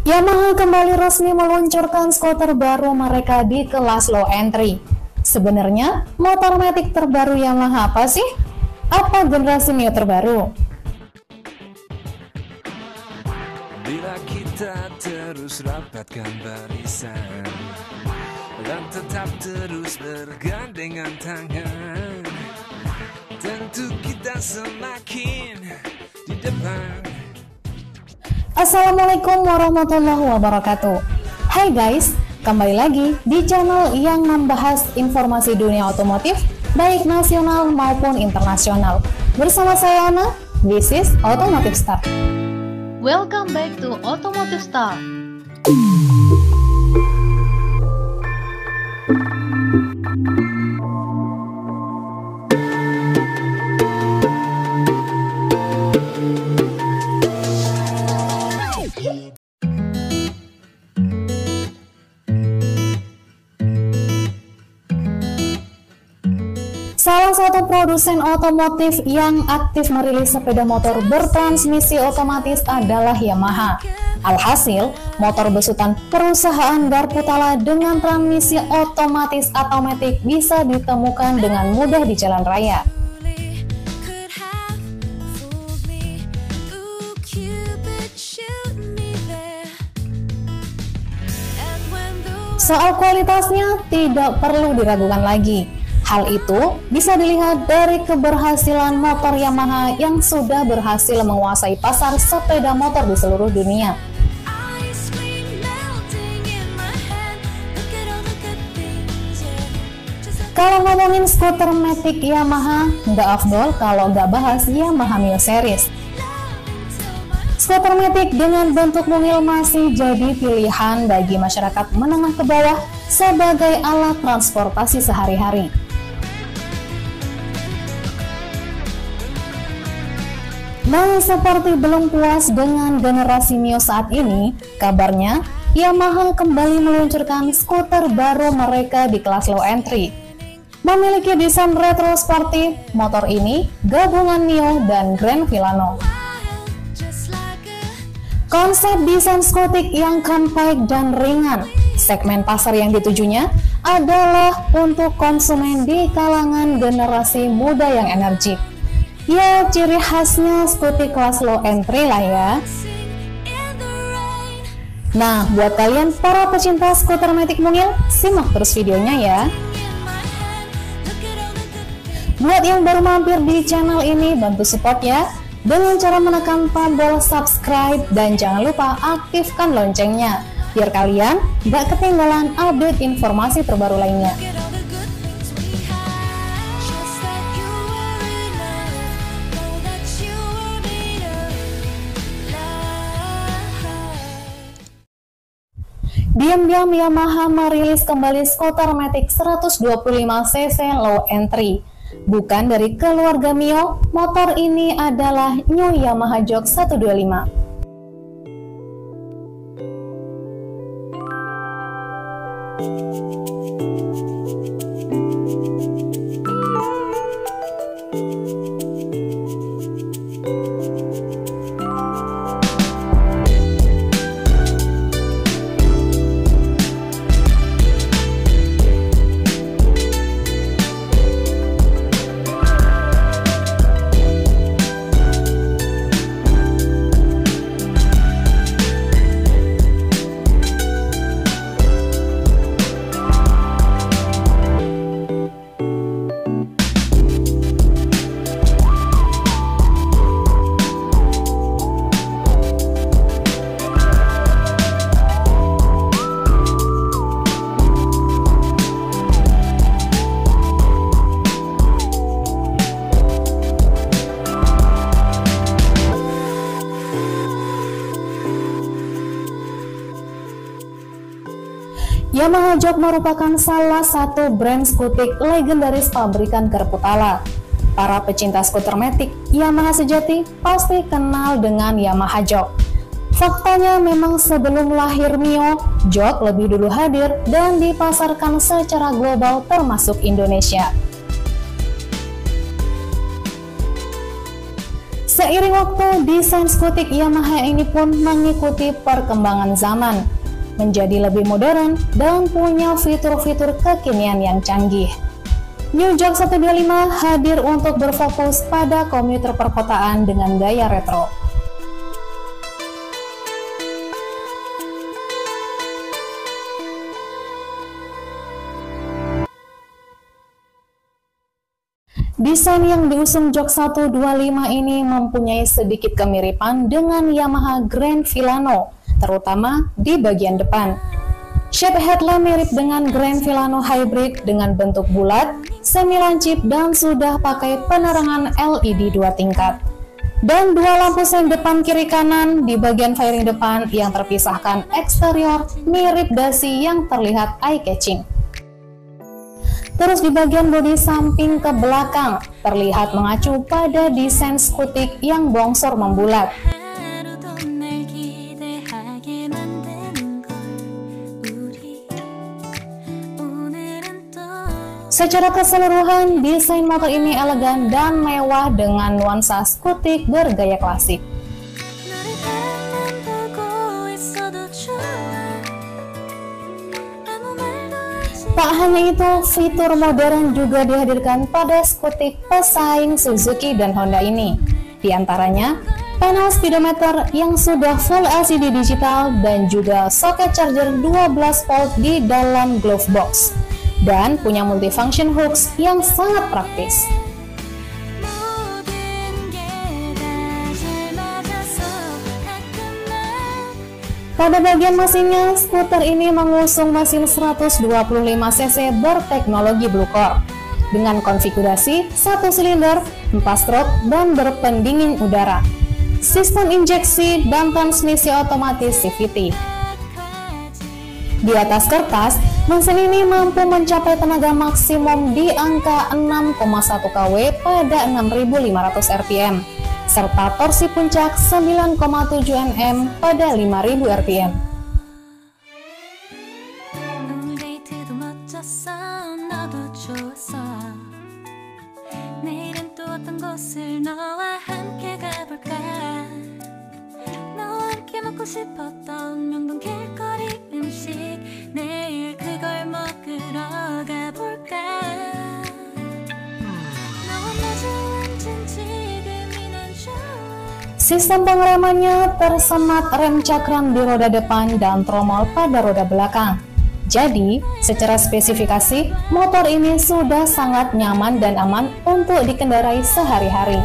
Yamaha kembali resmi meluncurkan skuter baru mereka di kelas low entry. Sebenarnya, motor matic terbaru Yamaha apa sih? Apa generasi Mio terbaru? Bila kita terus rapatkan barisan dan tetap terus bergandengan tangan, tentu kita semakin di depan. Assalamualaikum warahmatullahi wabarakatuh. Hai guys, kembali lagi di channel yang membahas informasi dunia otomotif baik nasional maupun internasional. Bersama saya Ana, this is Automotive Star. Welcome back to Automotive Star. Salah satu produsen otomotif yang aktif merilis sepeda motor bertransmisi otomatis adalah Yamaha. Alhasil, motor besutan perusahaan Garputala dengan transmisi otomatis atau matic bisa ditemukan dengan mudah di jalan raya. Soal kualitasnya tidak perlu diragukan lagi. Hal itu bisa dilihat dari keberhasilan motor Yamaha yang sudah berhasil menguasai pasar sepeda motor di seluruh dunia. Kalau ngomongin skuter matic Yamaha, nggak afdol kalau nggak bahas Yamaha Mio Series. Skuter matic dengan bentuk mungil masih jadi pilihan bagi masyarakat menengah ke bawah sebagai alat transportasi sehari-hari. Nah, seperti belum puas dengan generasi Mio saat ini, kabarnya Yamaha kembali meluncurkan skuter baru mereka di kelas low entry. Memiliki desain retro sporty, motor ini gabungan Mio dan Grand Vilano. Konsep desain skutik yang compact dan ringan, segmen pasar yang ditujunya adalah untuk konsumen di kalangan generasi muda yang energik. Ya, ciri khasnya skutik kelas low entry lah ya. Nah, buat kalian para pecinta skuter matic mungil, simak terus videonya ya. Buat yang baru mampir di channel ini, bantu support ya dengan cara menekan tombol subscribe dan jangan lupa aktifkan loncengnya biar kalian gak ketinggalan update informasi terbaru lainnya. Diam-diam Yamaha merilis kembali skuter matic 125cc low entry. Bukan dari keluarga Mio, motor ini adalah New Yamaha Jok 125. Yamaha Jok merupakan salah satu brand skutik legendaris pabrikan Garputala. Para pecinta skuter matic Yamaha sejati pasti kenal dengan Yamaha Jok. Faktanya memang sebelum lahir Mio, Jok lebih dulu hadir dan dipasarkan secara global termasuk Indonesia. Seiring waktu, desain skutik Yamaha ini pun mengikuti perkembangan zaman, menjadi lebih modern dan punya fitur-fitur kekinian yang canggih. New Jog 125 hadir untuk berfokus pada komuter perkotaan dengan gaya retro. Desain yang diusung Jog 125 ini mempunyai sedikit kemiripan dengan Yamaha Grand Filano, terutama di bagian depan. Shape headlamp mirip dengan Grand Filano Hybrid dengan bentuk bulat, semi lancip dan sudah pakai penerangan LED 2 tingkat. Dan dua lampu sen depan kiri kanan di bagian fairing depan yang terpisahkan eksterior mirip dasi yang terlihat eye-catching. Terus di bagian bodi samping ke belakang terlihat mengacu pada desain skutik yang bongsor membulat. Secara keseluruhan, desain motor ini elegan dan mewah dengan nuansa skutik bergaya klasik. Tak hanya itu, fitur modern juga dihadirkan pada skutik pesaing Suzuki dan Honda ini. Di antaranya, panel speedometer yang sudah full LCD digital dan juga soket charger 12 volt di dalam glove box. Dan punya multifunction hooks yang sangat praktis. Pada bagian mesinnya, skuter ini mengusung mesin 125cc berteknologi Blue Core dengan konfigurasi 1 silinder, 4 stroke, dan berpendingin udara, sistem injeksi dan transmisi otomatis CVT. Di atas kertas, mesin ini mampu mencapai tenaga maksimum di angka 6,1 kW pada 6.500 rpm. Serta torsi puncak 9,7 Nm pada 5.000 rpm. Sistem pengeremannya tersemat rem cakram di roda depan dan tromol pada roda belakang. Jadi, secara spesifikasi, motor ini sudah sangat nyaman dan aman untuk dikendarai sehari-hari.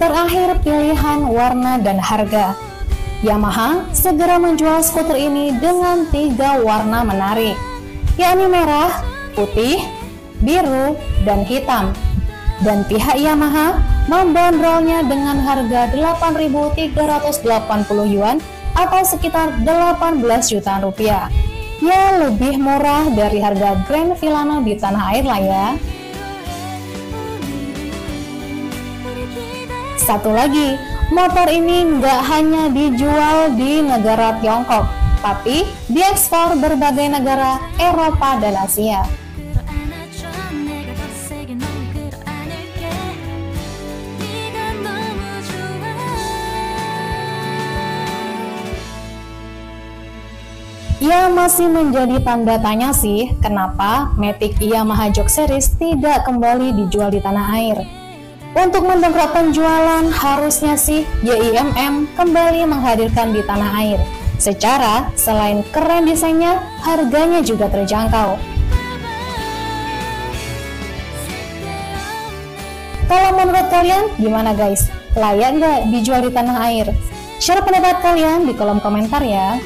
Terakhir, pilihan warna dan harga. Yamaha segera menjual skuter ini dengan 3 warna menarik, yakni merah, putih, biru, dan hitam. Dan pihak Yamaha membandrolnya dengan harga 8.380 yuan atau sekitar 18 jutaan rupiah. Ya, lebih murah dari harga Grand Filano di tanah air lah ya. Satu lagi, motor ini nggak hanya dijual di negara Tiongkok, tapi diekspor berbagai negara Eropa dan Asia. Ya, masih menjadi tanda tanya sih, kenapa Matic Yamaha Jog Series tidak kembali dijual di tanah air. Untuk mendongkrak penjualan, harusnya sih YIMM kembali menghadirkan di tanah air. Secara, selain keren desainnya, harganya juga terjangkau. Kalau menurut kalian, gimana guys? Layak nggak dijual di tanah air? Share pendapat kalian di kolom komentar ya.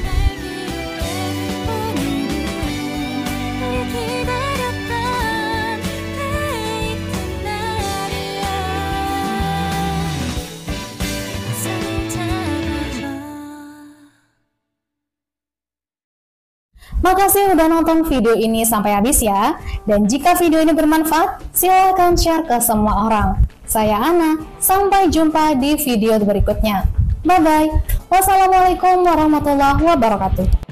Makasih udah nonton video ini sampai habis ya. Dan jika video ini bermanfaat, silahkan share ke semua orang. Saya Ana, sampai jumpa di video berikutnya. Bye-bye. Wassalamualaikum warahmatullahi wabarakatuh.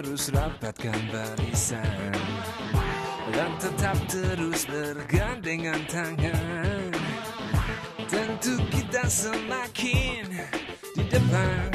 terus rapatkan barisan dan tetap terus bergandengan tangan. Tentu kita semakin di depan.